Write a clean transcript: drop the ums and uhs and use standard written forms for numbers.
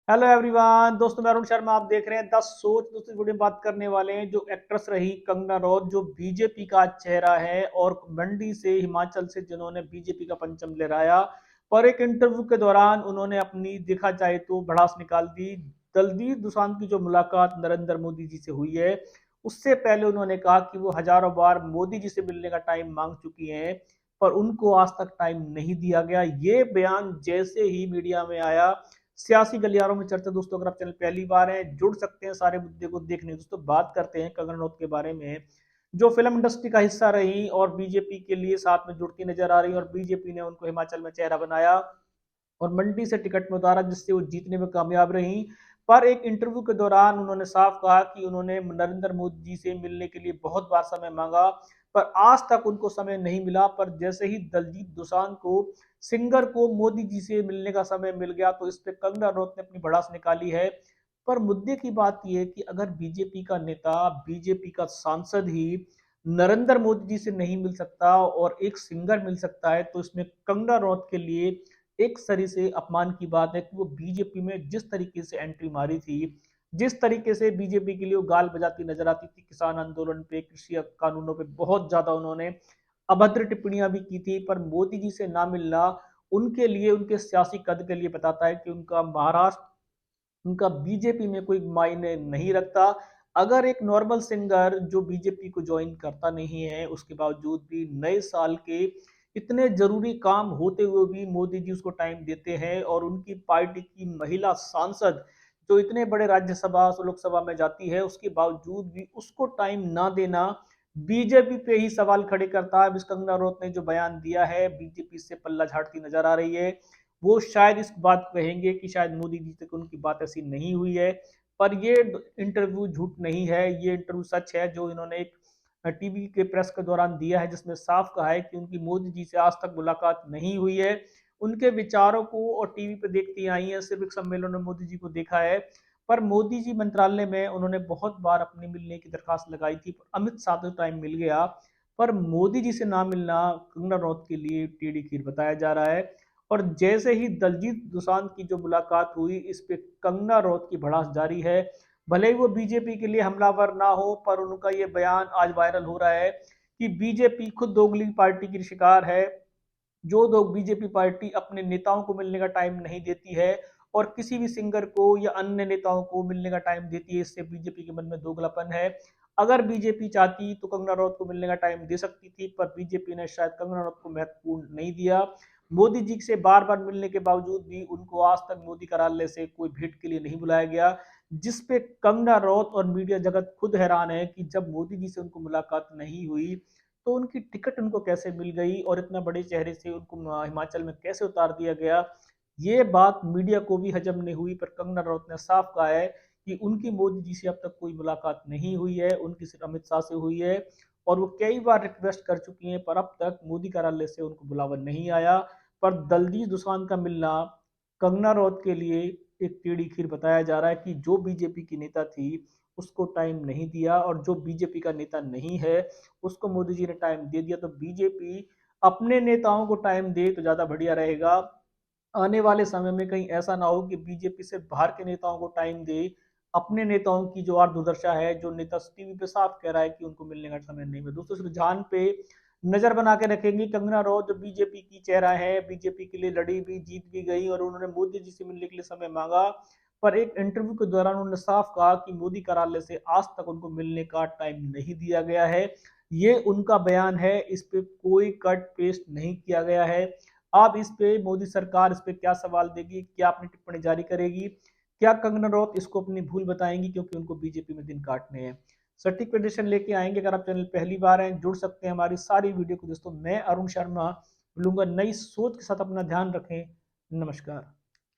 Hello everyone, दोस्तों मैं अरुण शर्मा। आप देख रहे हैं द सोच। दोस्तों इस वीडियो में बात करने वाले हैं जो एक्ट्रेस रही कंगना रनौत, जो बीजेपी का चेहरा है और मंडी से, हिमाचल से जिन्होंने बीजेपी का परचम लहराया। पर एक इंटरव्यू के दौरान उन्होंने अपनी, देखा जाए तो, भड़ास निकाल दी। दलजीत दोसांझ की जो मुलाकात नरेंद्र मोदी जी से हुई है, उससे पहले उन्होंने कहा कि वो हजारों बार मोदी जी से मिलने का टाइम मांग चुकी हैं, पर उनको आज तक टाइम नहीं दिया गया। ये बयान जैसे ही मीडिया में आया, सियासी गलियारों में चर्चा। दोस्तों अगर आप चैनल पहली बार हैं, जुड़ सकते हैं सारे मुद्दे को देखने। दोस्तों बात करते हैं कंगना रनौत के बारे में, जो फिल्म इंडस्ट्री का हिस्सा रही और बीजेपी के लिए साथ में जुड़ती नजर आ रही, और बीजेपी ने उनको हिमाचल में चेहरा बनाया और मंडी से टिकट में उतारा, जिससे वो जीतने में कामयाब रही। पर एक इंटरव्यू के दौरान उन्होंने साफ कहा कि उन्होंने नरेंद्र मोदी जी से मिलने के लिए बहुत बार समय मांगा, पर आज तक उनको समय नहीं मिला। पर जैसे ही दलजीत दोसांझ को, सिंगर को, मोदी जी से मिलने का समय मिल गया, तो इस पे कंगना रनौत ने अपनी भड़ास निकाली है। पर मुद्दे की बात यह है कि अगर बीजेपी का नेता, बीजेपी का सांसद ही नरेंद्र मोदी जी से नहीं मिल सकता और एक सिंगर मिल सकता है, तो इसमें कंगना रनौत के लिए एक सरी से अपमान की बात है कि वो बीजेपी में जिस तरीके से एंट्री मारी थी, जिस तरीके से बीजेपी के लिए वो गाल बजाती नजर आती थी, किसान आंदोलन पे, कृषि कानूनों पे बहुत ज्यादा उन्होंने अभद्र टिप्पणियां भी की थी। पर मोदी जी से ना मिलना उनके लिए, उनके सियासी कद के लिए बताता है कि उनका महाराष्ट्र, उनका बीजेपी में कोई मायने नहीं रखता। अगर एक नॉर्मल सिंगर जो बीजेपी को ज्वाइन करता नहीं है, उसके बावजूद भी नए साल के इतने जरूरी काम होते हुए भी मोदी जी उसको टाइम देते हैं, और उनकी पार्टी की महिला सांसद जो इतने बड़े राज्यसभा लोकसभा में जाती है, उसके बावजूद भी उसको टाइम ना देना बीजेपी पे ही सवाल खड़े करता है। कंगना रनौत ने जो बयान दिया है, बीजेपी से पल्ला झाड़ती नजर आ रही है। वो शायद इस बात को कहेंगे कि शायद मोदी जी तक उनकी बात ऐसी नहीं हुई है, पर ये इंटरव्यू झूठ नहीं है, ये इंटरव्यू सच है जो इन्होंने एक टीवी के प्रेस के दौरान दिया है, जिसमें साफ कहा है कि उनकी मोदी जी से आज तक मुलाकात नहीं हुई है। उनके विचारों को और टीवी पे देखती आई है, सिर्फ एक सम्मेलन में मोदी जी को देखा है। पर मोदी जी मंत्रालय में उन्होंने बहुत बार अपने मिलने की दरखास्त लगाई थी, अमित शाह को टाइम मिल गया। पर मोदी जी से ना मिलना कंगना रनौत के लिए टेढ़ी खीर बताया जा रहा है। और जैसे ही दलजीत दोसांझ की जो मुलाकात हुई, इस पे कंगना रनौत की भड़ास जारी है। भले ही वो बीजेपी के लिए हमलावर ना हो, पर उनका ये बयान आज वायरल हो रहा है कि बीजेपी खुद दोगली पार्टी की शिकार है। जो लोग, बीजेपी पार्टी अपने नेताओं को मिलने का टाइम नहीं देती है और किसी भी सिंगर को या अन्य नेताओं को मिलने का टाइम देती है, इससे बीजेपी के मन में दोगलापन है। अगर बीजेपी चाहती तो कंगना रनौत को मिलने का टाइम दे सकती थी, पर बीजेपी ने शायद कंगना रनौत को महत्वपूर्ण नहीं दिया। मोदी जी से बार बार मिलने के बावजूद भी उनको आज तक मोदी कार्यालय से कोई भेंट के लिए नहीं बुलाया गया, जिसपे कंगना रनौत और मीडिया जगत खुद हैरान है कि जब मोदी जी से उनको मुलाकात नहीं हुई, तो उनकी टिकट उनको कैसे मिल गई और इतना बड़े चेहरे से उनको हिमाचल में कैसे उतार दिया गया। ये बात मीडिया को भी हजम नहीं हुई। पर कंगना रनौत ने साफ कहा है कि उनकी मोदी जी से अब तक कोई मुलाकात नहीं हुई है, उनकी सिर्फ अमित शाह से हुई है, और वो कई बार रिक्वेस्ट कर चुकी हैं, पर अब तक मोदी कार्यालय से उनको बुलावा नहीं आया। पर दलजीत दोसांझ का मिलना कंगना रनौत के लिए एक टेढ़ी खीर बताया जा रहा है कि जो बीजेपी की नेता थी उसको टाइम नहीं दिया, और जो बीजेपी का नेता नहीं है उसको मोदी जी ने टाइम दे दिया। तो बीजेपी अपने नेताओं को टाइम दे तो ज्यादा बढ़िया रहेगा। आने वाले समय में कहीं ऐसा ना हो कि बीजेपी से बाहर के नेताओं को टाइम दे। अपने नेताओं की जो और दुर्दशा है, जो नेता टीवी पे साफ कह रहा है कि उनको मिलने का समय नहीं मिला। दोस्तों इस रुझान पे नजर बना के रखेंगे। कंगना रनौत जो बीजेपी की चेहरा है, बीजेपी के लिए लड़ी भी, जीत भी गई, और उन्होंने मोदी जी से मिलने के लिए समय मांगा। पर एक इंटरव्यू के दौरान उन्होंने साफ कहा कि मोदी कार्यालय से आज तक उनको मिलने का टाइम नहीं दिया गया है। ये उनका बयान है, इस पे कोई कट पेस्ट नहीं किया गया है। अब इस पे मोदी सरकार इस पे क्या सवाल देगी, क्या अपनी टिप्पणी जारी करेगी, क्या कंगना रनौत इसको अपनी भूल बताएंगी, क्योंकि उनको बीजेपी में दिन काटने हैं। सटीक प्रदर्शन लेके आएंगे। अगर आप चैनल पहली बार हैं, जुड़ सकते हैं हमारी सारी वीडियो को। दोस्तों मैं अरुण शर्मा मिलूंगा नई सोच के साथ। अपना ध्यान रखें। नमस्कार।